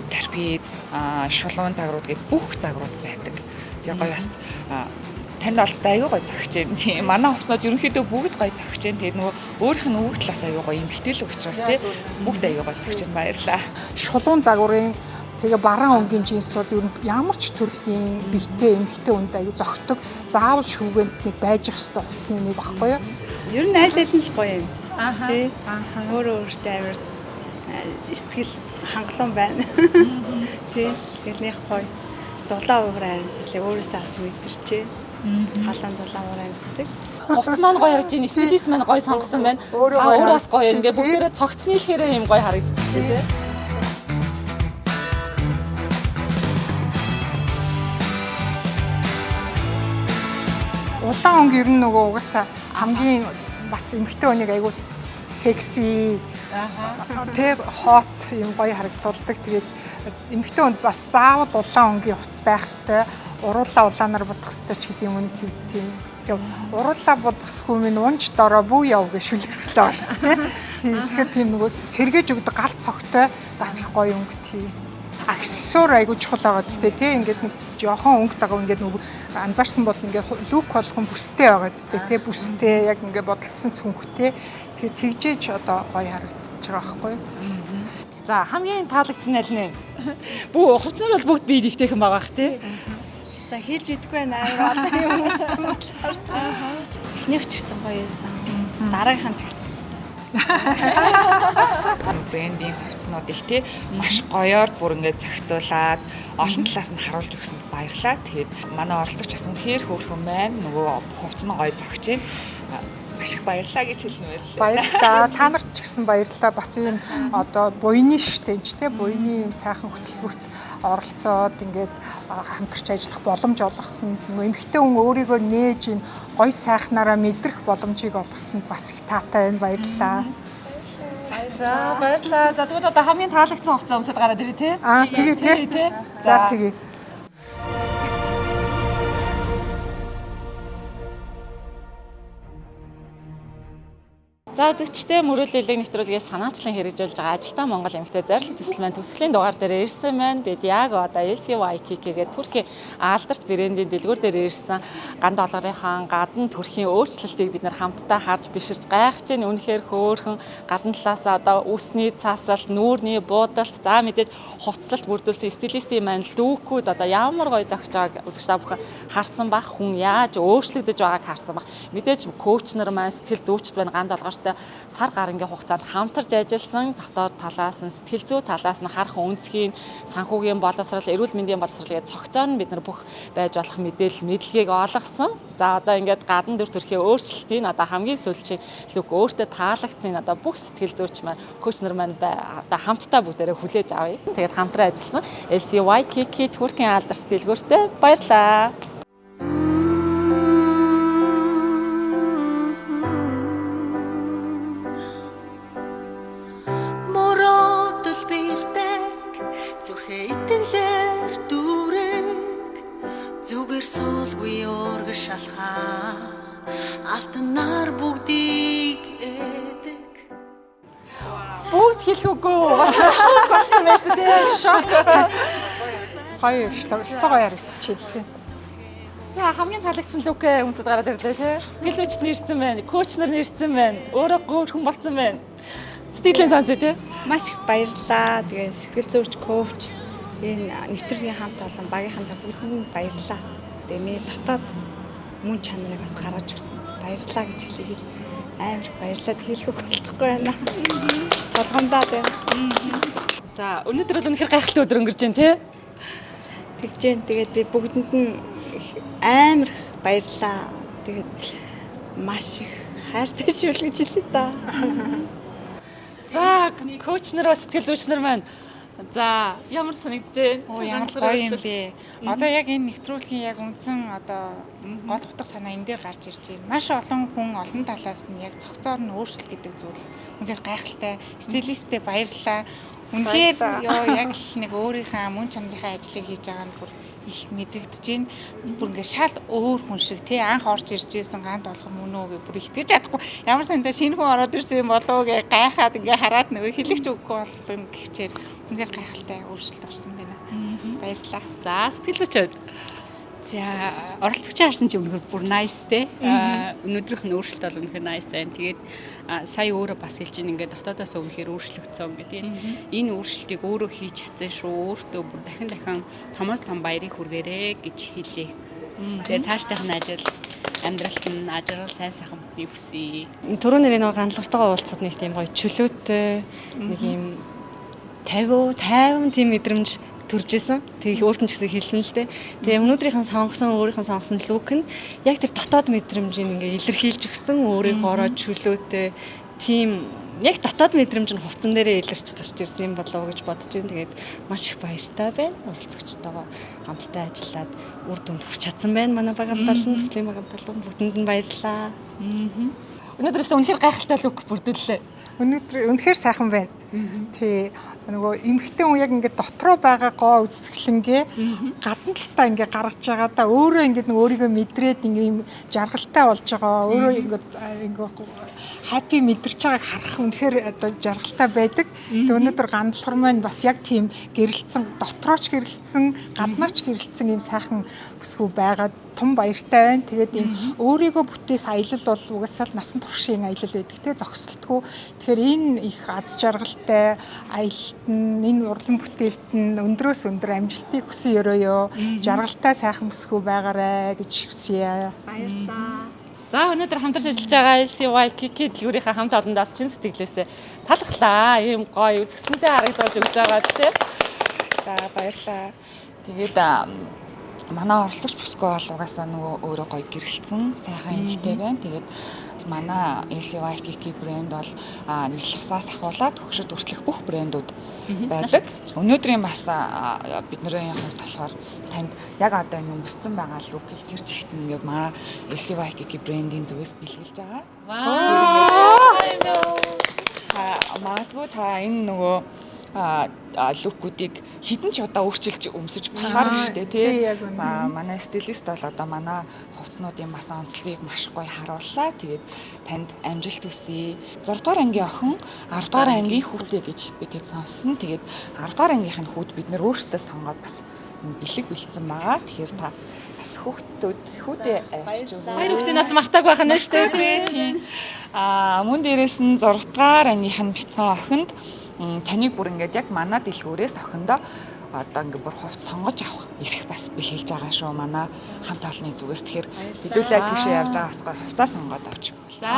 тарпиз шулуун загварууд гээд бүх загварууд байдаг. Тэр гоё бас танд олстой аюу гой зогсож байна. Тийм манай хувцснууд ерөнхийдөө бүгд гой зогсож байна. Тэгээд нөгөө өөрийнх нь өвөг талаас аюу гой эмхтэлэг учраас тийм бүгд аюу гой зогсож байна. Баярлалаа. Шулуун загварын тэгээ бараан өнгийн джинсүүд ер нь ямар ч төрлийн битээ эмхтэй үнд аюу зогтдог. Заавал шүүгэнд нэг байж ах хэвээр хувцсны нэг багхгүй юу? Ер нь аль аль нь л гоё юм. Тий. Өөрөө өөртөө амар сэтгэл хангалуун байна. Тий. Тэгэхээр нэг гоё. Дулаан уур аримслыг өөрөөсөө аз мэдэрчээ. Халаан дулаан уур аримсдаг. Хувцс маань гоё харагдаж байна. Стилист маань гоё сонгосон байна. Өөрөөс гоё ингээ бүгдээрээ цогцны ихээр юм гоё харагдаж байна тий. Улаан өнг ер нь нөгөө угаасаа хамгийн бас эмхтэй хүнийг айгуу секси тэг хот юм гоё харагдуулдаг. Тэгээд эмхтэй хүнд бас заавал улаан өнгийн хувцас байх хэвээр уруулаа улаанаар бодох хэвээр ч гэдэг юм уу тийм. Тэгээд уруулаа бодсгүй минь унж дороо бүү яв гэж шүлгэрлээ ба шүү дээ. Тэгэхээр тийм нөгөө сэргээж өгдөг галт цогтой бас их гоё өнгө тийм. Аксессуар айгуу чухал байгаа зү тий ингээд нэг жоохон өнгө дага ингээд нөгөө анзаарсан бол ингээд лук болгон бүстэй байгаа зү тий бүстэй яг ингээд бодолцсон цүнхтэй тэгээ тэгжээж одоо гоё харагдаж байгаа байхгүй юу. За хамгийн таалагдсан аль нэ? Бүү хувцсууд бол бүгд бие дэвтэйхэн байгаа бах тий. За хийж идэггүй байна аа одоо юм уурсан болохоор ч. Эхнийх ч гэсэн гоё байсан. Дараагийнх нь ч гэсэн брендийн хувцснууд их тий маш гоёор бүр ингээд зохицуулаад олон талаас нь харуулж өгсөнд баярлалаа. Тэгээд манай оролцогч бас үнэхээр хөөрхөн байна. Нөгөө хувцс нь гоё зогч байна. Маш их баярлалаа гэж хэлнэ баярлалаа. Баярлалаа. Та нарт ч гэсэн баярлалаа. Бас энэ одоо буйны штэ тий буйны юм сайхан хөтөлбөрт оролцоод ингээд хамтарч ажиллах боломж олгосонд эмэгтэй хүн өөрийгөө нээж юм гоё сайхнаараа мэдрэх боломжийг олгосонд бас их таатай байна. Баярлалаа. За баярлалаа. За тэгвэл одоо хамгийн таалагдсан хувцас өмсөд гараад ирээ тий. Тэгээ тий. За тэгээ. За үзэгчтэй мөрөөлөлийг нэвтрүүлгээс санаачлан хэрэгжүүлж байгаа ажилтаа Монгол эмэгтэй зорилго төсөл маань төгсгөлийн дугаар дээр ирсэн байна. Бид яг одоо LCYKK гэдэг Туркийн алдарт брендийн дэлгүүр дээр ирсэн ганд олгорынхаа гадна төрхийн өөрчлөлтийг бид нар хамтдаа харж биширч гайхаж байна. Үнэхээр хөөрхөн гадна талаас одоо үсний цаасалт, нүүрний буудалт, за мэдээж хувцлалт бүрдүүлсэн стилистийн маань лүкүүд одоо ямар гоё зогч байгааг үзэгч та бүхэн харсан бах, хүн яаж өөрчлөгдөж байгааг харсан бах. Мэдээж коуч нар маань сэтгэл зүйчд байна ганд олгорт сар гарангийн хугацаанд хамтарч ажилласан дотоод талаас нь сэтгэл зүй талаас нь харах үнцгийн санхүүгийн боловсрал, эрүүл мэндийн боловсралыг цогцоор нь бид нар бүх байж болох мэдлэгийг олгосон. За одоо ингээд гадна дүр төрхийн өөрчлөлтийн одоо хамгийн сүүлчийн лүк өөртөө таалагдсан одоо бүх сэтгэл зүйч маань коуч нар маань одоо хамтдаа бүгдээрээ хүлээж авъя. Тэгээд хамтран ажилласан LCYKK Туркийн алдарт дэлгүүртээ баярлалаа. Алтанаар бүгдийг эдэг. Бүгд хэлэхгүй бас шок болсон байж тээ шок. Хоёр өстой гоё харагдчихээ. За хамгийн таалагдсан лүкээ өмсөд гараад ирлээ тий. Сэтгэл зүйчд нэрсэн байна, коуч нар нэрсэн байна, өөрөө хөөрхөн болсон байна. Сэтгэлийн сонсё тий. Маш их баярлалаа. Тэгээ сэтгэл зүйч, коуч, энэ нэвтрүүлгийн хамт олон багийнхаа бүгдэнд баярлалаа. Тэгээ миний дотоод мөн чанарыг бас гаргаж өгсөн. Баярлалаа гэж хэлэхэд амар баярлаад хэлэхгүй болтохгүй байна. Толгондоо байна. За өнөөдөр бол үнэхээр гайхалтай өдөр өнгөрч байна тий. Тэгж जैन тэгээд би бүгдэнд нь амар баярлалаа. Тэгээд маш их хайртай шүү гэж хэлээ та. За коуч нар бас сэтгэл зүйч нар маань За, ямар санагдаж байна? Оо ямар гоё юм бэ. Одоо яг энэ нэвтрүүлгийн яг үндсэн одоо гол утга санаа энэ дээр гарч ирж байна. Маш олон хүн олон талаас нь яг цогцоор нь өөрчлөлт гэдэг зүйл үнэхээр гайхалтай. Стилисттэй баярлалаа. Үнэхээр яг л нэг өөрийнхөө мөн чанарын ажлыг хийж байгаа нь бүр их мэдэгдэж байна. Бүр ингээд шал өөр хүн шиг тий анх орж ирж исэн ганц болгон мөн үү гэ бүр итгэж чадахгүй. Ямар сандаа шинэ хүн ороод ирсэн юм болов гэ гайхаад ингээд хараад нөгөө хэлэгч үгүй болно гэхчээр үнэхээр гайхалтай өөрчлөлт орсон байна. Баярлалаа. За, сэтгэл зүйчэд. За, оролцогчоо харсан чи үнэхээр бүр nice те. Өнөөдрийнх нь өөрчлөлт бол үнэхээр nice байна. Тэгээд сая өөрөө бас хэлж ин ингээд дотоодоос үнэхээр өөрчлөгдсөн гэдэг. Энэ өөрчлөлтийг өөрөө хийж чадсан шүү. Өөртөө бүр дахин томоос том баярыг хүргээрэй гэж хэлье. Тэгээд цаашдах нь ажил амьдралт нь ажил сайн сайхан бүхний хүсье. Түрүүний нэг ганцлагтайгаа уулзсад нэг тийм гоё чөлөөтэй нэг юм 50 тийм мэдрэмж төрж исэн. Тэгээ өөртөө ч гэсэн хэлсэн л дээ. Тэгээ өнөөдрийнхэн өөрийнхөө сонгосон лук нь яг тэр дотоод мэдрэмжийг ингээ илэрхийлж өгсөн. Өөрийнхоороо чөлөөтэй тийм яг дотоод мэдрэмж нь хувцсан дээрээ илэрч гарч ирсэн юм болов уу гэж бодож байна. Тэгээд маш их баяртай байна. Оролцогчтойгоо хамтдаа ажиллаад үр дүнд хүрч чадсан байна. Манай баг хамтаалан, төслийн баг хамтаалан бүгдэнд нь баярлалаа. Өнөөдрөөс үнэхээр гайхалтай лук бүрдүүллээ. Өнөөдөр үнэхээр сайхан байна. Тий нөгөө эмхтэн хүн яг ингээд дотроо байгаа гоо үзэсгэлэнгээ гадна талаа ингээд гаргаж байгаа да өөрөө ингээд нөгөө өөрийгөө мэдрээд ингээд юм жаргалтай болж байгаа өөрөө ингээд хаппи мэдэрч байгааг харах үнэхээр одоо жаргалтай байдаг. Тэгээ өнөөдөр ганцлахар маань бас яг тийм гэрэлтсэн дотрооч гэрэлтсэн гаднаач гэрэлтсэн юм сайхан бүсгүй байгаа том баяртай байна. Тэгээд ийм өөрийгөө бүтээх аялал бол угаасаа насан туршийн аялал байдаг те зогсолтгүй. Тэгэхээр энэ их аз жаргалтай аялалт нь энэ урлан бүтээлт нь өндрөөс өндөр амжилтыг хүсэн өрөөё. Жаргалтай сайхан бүсгүй байгаарэ гэж хүсье. Баярлалаа. За өнөөдөр хамтарч ажиллаж байгаа LCY-Kiki дэлгүүрийнхээ хамт олондоос чин сэтгэлээсээ талархлаа. Ийм гоё үзэсгэлэнтэй харагдуулж өгч байгаа тийм. За баярлалаа. Тэгээд манай оролцогч бүсгүй бол угаасаа нөгөө өөрөө гоё гэрэлтсэн сайхан эмэгтэй байна. Тэгээд манай LCY-Kiki брэнд бол нэлхсаас ахуулаад хөгшөд хүртэлх бүх брэндүүд байдаг. Өнөөдрийн бас бидний хувьд болохоор танд яг одоо энэ өмссөн байгаа лукийг тэр чигт ингээд манай LCY-Kiki брэндийн зүгээс бэлгэлж байгаа. Магадгүй та энэ нөгөө лукуудыг хідэн ч одоо өөрчилж өмсөж болохоор шүү дээ тий. Манай стилист бол одоо манай хувцснуудын бас онцлогийг маш гоё харууллаа. Тэгээд танд амжилт хүсье. 6 дугаар ангийн охин 10 дугаар ангийн хүүтэй гэж бид сонссон. Тэгээд 10 дугаар ангийнхын хүүд бид нэр өөрсдөө сонгоод бас бэлэг бэлдсэн байгаа. Тэгэхээр та бас хүүтэй авчиж өгөө. Хоёр хүүхдийн нас мартаагүй байх нь шүү дээ тий. Мөн дээрээс нь 6 дугаар ангийнх нь бицэн охинд таныг бүр ингээд яг манай дэлгүүрээс охиндоо одоо ингээд бүр хувц сонгож авах ирэх бас бэлгэлж байгаа шүү манай хамт олонны зүгээс. Тэгэхээр хэдүүлээ тийшээ явж байгаа бас гоё хувцаа сонгоод авчих. За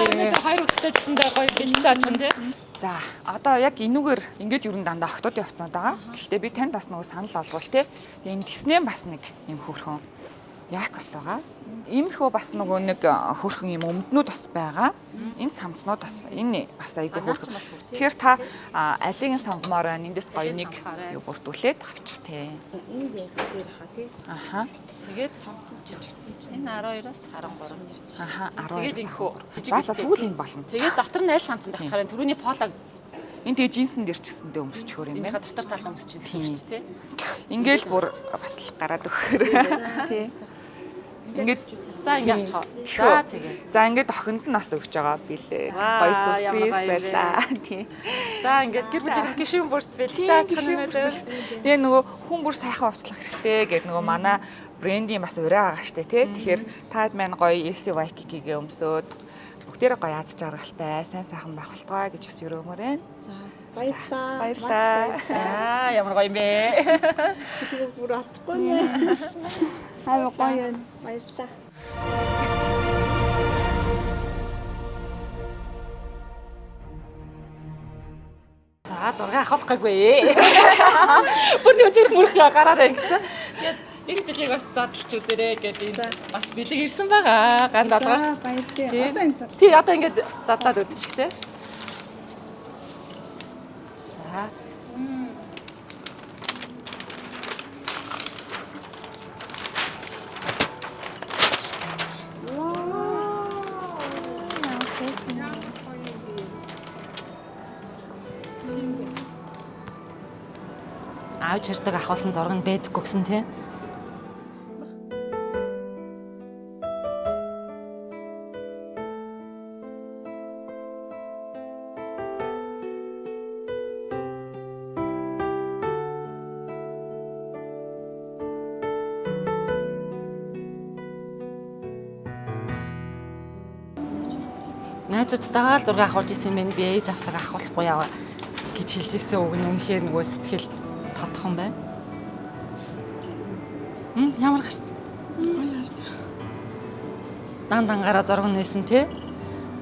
тэгээд хоёр хүүхдтэй гэсэндээ гоё бэлгэлтэй очих тий. За одоо яг энүүгээр ингээд юу н дандаа охтуудын хувцсууд байгаа. Гэхдээ би танд бас нөгөө санал олгуул тий. Тэгээ энэ тэснээ бас нэг юм хөөрхөн яг бас байгаа. Иймэрхүү бас нөгөө нэг хөөрхөн юм өмднүүд бас байгаа. Энэ цамцнууд бас энэ бас айгүй хөөрхөн. Тэгэхээр та алийг сонгомоор байна. Эндээс гоё нэг юу бүрдүүлээд авчих тий. Энэ яхаа дээр хаа тий. Аха. Тэгээд хамтсан жижигцэн чинь энэ 12-оос 13 яаж. Аха 12. Тэгээд инхүү. За тэгвэл энэ болно. Тэгээд дотор нь аль цамцсан зогцохоор түрүүний полог энэ тэгээ джинсэн дээр ч гэсэндээ өмсчихөр юм байна. Энэ дотор талд өмсчих гэсэн үг тий. Ингээл бүр бас л гараад өгөхөр тий. Ингээд за ингээд авчихаа. За тэгээ. За ингээд охинд нь нас өгч байгаа билээ. Гоё сүрприз баярлаа. Тий. За ингээд гэр бүлийн гişүүн бүрт бэлтээ очих нь нэлээ. Тэгээ нөгөө хүн бүр сайхан хувцлах хэрэгтэй гэдэг нөгөө манай брендийн бас ураа байгаа штэ тий. Тэгэхээр таад маань гоё LCY-Kiki-гээ өмсөөд бүгдээрээ гоё аз жаргалтай сайн сайхан байх болтугай гэж бас өрөмөр байна. За баярлалаа. Баярлалаа. За ямар гоё юм бэ. Тэгээ бүр атахгүй нэ. Хайр гоё юм. Баярлалаа. За 6 авах гайгүй. Бүр нэг зэрэг мөрөх гараараа ингэсэн. Тэгээд энэ бэлгийг бас задлж үзээрэй гэдэг энэ бас бэлэг ирсэн байгаа. Ганд долгоор. Баярлалаа. Одоо энэ зад. Тий одоо ингээд задлаад үзчих те. За. авч ирдэг ахуулсан зураг нь байдаггүй гэсэн тийм. Найзуудтайгаа л зураг авахулж исэн юм байна. Би ээж автайгаа авахгүй яваа гэж хэлж исэн үг нь үнэхээр нөгөө сэтгэл тодхон байна. Ямар гарч? Дангаараа зураг нээсэн тий.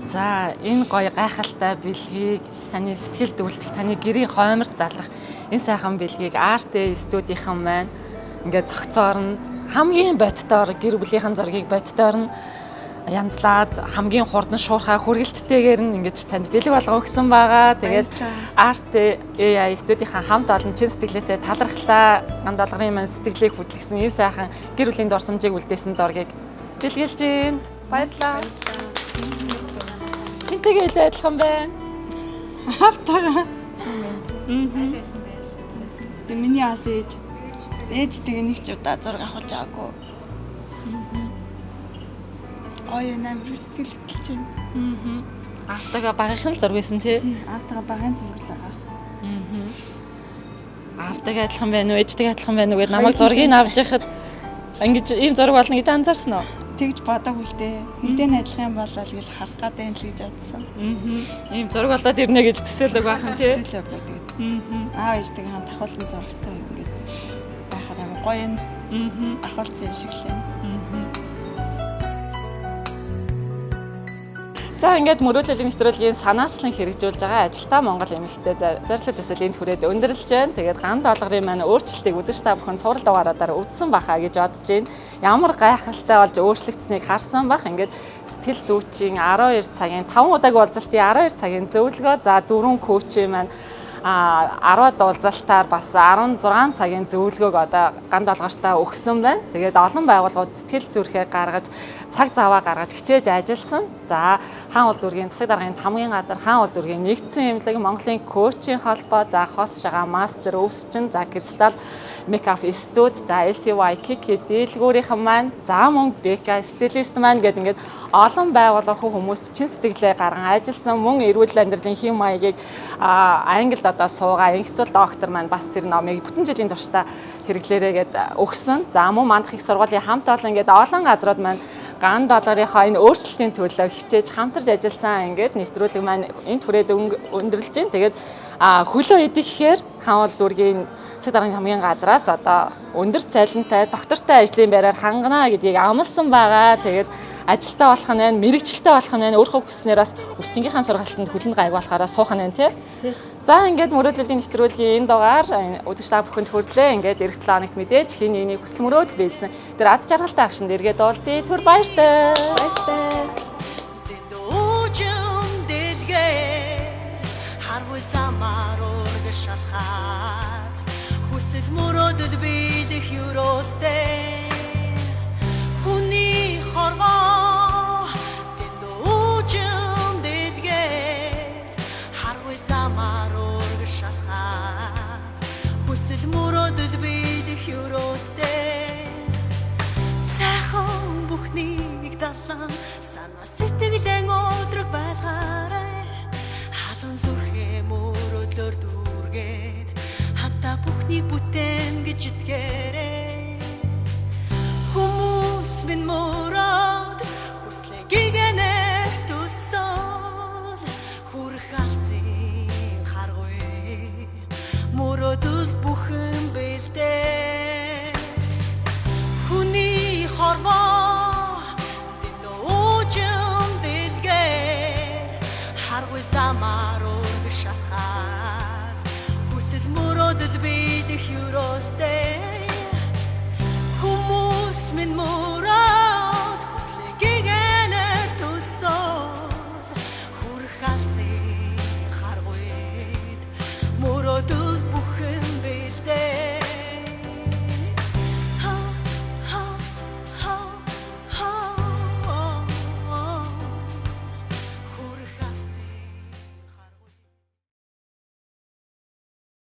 За энэ гоё гайхалтай бэлгийг таны сэтгэл дүүлдэх, таны гэрийн хойморт залрах энэ сайхан бэлгийг Art студийнхан маань ингээд зохицоор нь хамгийн бодтоор гэр бүлийнхэн зургийг бодтоор нь янзлаад хамгийн хурдан шуурхай хүргэлттэйгээр нь ингэж танд бэлэг болгоо өгсөн байгаа. Тэгээд Art AI студийнхан хамт олон чин сэтгэлээсээ талархлаа. Гандалгарын маань сэтгэлийг хөдөлгсөн энэ сайхан гэр бүлийн дурсамжийг үлдээсэн зургийг дэлгэлж байна. Баярлалаа. Энтэйгээ илүү адилхан байна. Хавтага. Тэ миний ас ээжтэйгээ нэг ч удаа зураг авахулж байгаагүй. Ой намр сэтгэл хөдлөж байна. Автага багийнхан л зураг байсан тий. Автага багын зураг л байгаа. Автага адилхан байна уу, ээжтэйгээ адилхан байна уу гэдээ намайг зургийг авч яхад ингэж ийм зураг болно гэж анзаарсан уу? Тэгж бодоогүй л дээ. Хинтэн адилхан юм болоо л гэл харах гад энэ л гэж бодсон. Ийм зураг болоод ирнэ гэж төсөөлөг байхан тий. Төсөөлөг тэгээд. Аав ээжтэйгээ хамт ахуулсан зурагтай ингээд байхаар амар гоё юм. Ахуулсан юм шиг л байна. За ингээд мөрөөдлийн нэвтрүүлгийн санаачлан хэрэгжүүлж байгаа ажилтаа Монгол эмэгтэй зорилт төсөөлөнд хүрээд өндөрлж байна. Тэгээд ган долгорын маань өөрчлөлтийг үзэж та бүхэн цуврал дугаараараа үзсэн бахаа гэж бодож байна. Ямар гайхалтай болж өөрчлөгдсөнийг харсан бах. Ингээд сэтгэл зүйчийн 12 цагийн 5 удаагийн уулзалтын 12 цагийн зөвлөгөө за 4 коучийн маань 10 уулзалтаар бас 16 цагийн зөвлөгөөг одоо ган долгоортой өгсөн байна. Тэгээд олон байгууллагууд сэтгэл зүрхээ гаргаж цаг заваа гаргаж хичээж ажилласан. За хаан улд үргийн засаг даргын хамгийн газар хаан улд үргийн нэгдсэн эмнэлэг Монголын коучийн холбоо за хос шагаа мастер өвсчин за кристал мейкап студ за LCY Kiki дийлгүүрийнхэн маань за мөн Бека стилист маань гэдэг ингээд олон байгууллага хүмүүс чин сэтгэлээ гарган ажилласан мөн эрүүл амьдралын хэм маягийг англид одоо суугаа инхцэл доктор маань бас тэр номыг бүтэн жилийн туршдаа хэрэглээрээ өгсөн. За мөн мандах их сургуулийн хамт олон ингээд олон газрууд маань ган долоорынхоо энэ өөрчлөлтийн төлөө хичээж хамтарч ажилласан ингээд нэвтрүүлэг маань энэ түрээд өндөрлж байна. Тэгээд хөлөө идэхээр хаан улд үргийн засаг даргын хамгийн газраас одоо өндөр цалинтай доктортой ажлын байраар хангана гэдгийг амласан байгаа. Тэгээд ажилтаа болох нь байна, мэрэгчлээ болох нь байна. Өөрөө хүснээр бас өрчнгийнхаа сургалтанд хөлөнд гайг болохоороо суух нь байна тий. За ингээд мөрөөдлийн нэвтрүүлгийн энэ дугаар үзэгч та бүхэнд хүрдлээ. Ингээд эх 7 хоногт мэдээж хин нэгийг хүсэл мөрөөдөл биелсэн. Тэр аз жаргалтай агшинд эргээд уулзъя. Түр баяртай. Баяртай. Харгүй замаар урагш шалхаад хүсэл мөрөөдөл биелэх юролтой. Хүний хорвоо тэнд уужим дэлгээр харгүй замаар урагш шалхаад хүсэл мөрөөдөл биелэх юролтой. Сайхан бүхнийг далан санаа сэтгэлэн өдрөг байлгаарай. Халуун зүрхээ мөрөөдлөөр дүүргээд хатаа бүхнийг бүтээн гэж итгээрэй. Хүмүүс минь мөрөөд хүслээ гигэнэх төсөөл хүрх алсын харгүй мөрөөдөл бүхэн бэлдээ. Хүний хорвоо тэнд уужим дэлгээр харгүй замаар урагш шалхаад хүсэл мөрөөдөл биелэх юролтой. Хүмүүс минь